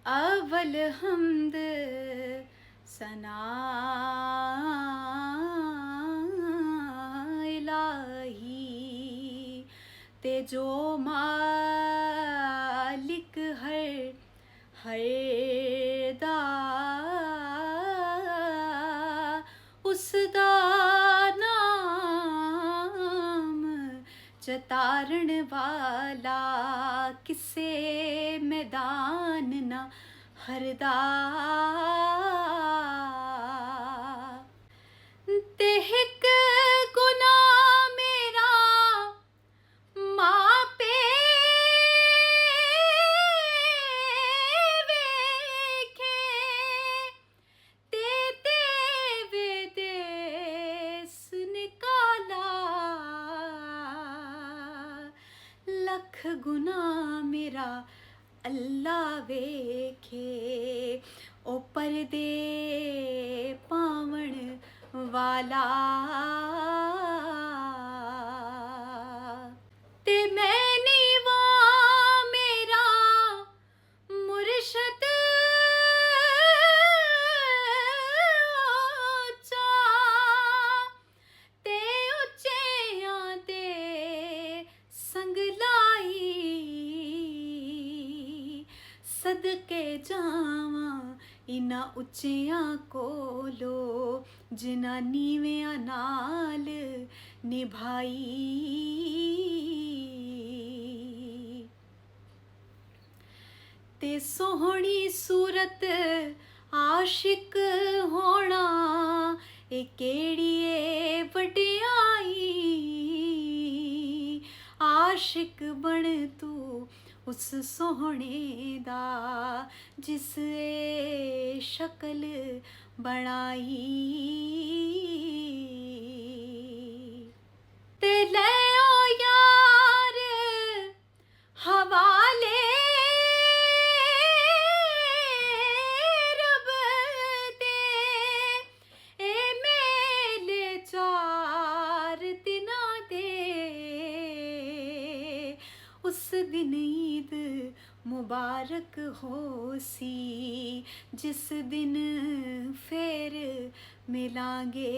अव्वल हमद सना इलाही ते जो मालिक हर दा उसदा नाम चतारण वाला किसे मैदान ना हरदा ते हिक गुनाह मेरा मापे वेखे ते देवे देस निकाला लख गुनाह मेरा अल्लाह वेखे ओ परदे पावण वाला ते मैं नीवा मेरा मुर्शद ऊंचा ते उच्चियां ते संग लाई सदके जावां इन्हां उच्चियां कोलो जिन्हां नीवियां नाल निभाई ते सोहणी सूरत आशिक होना ए केड़ी ए वडियाई आशिक बन तू उस सोहणे दा जिस ए शक्ल बनाई ते ले ओ यार हवाले रब दे ए मेले चार दिना दे उस दिन ईद मुबारक होसी जिस दिन फिर मिलांगे।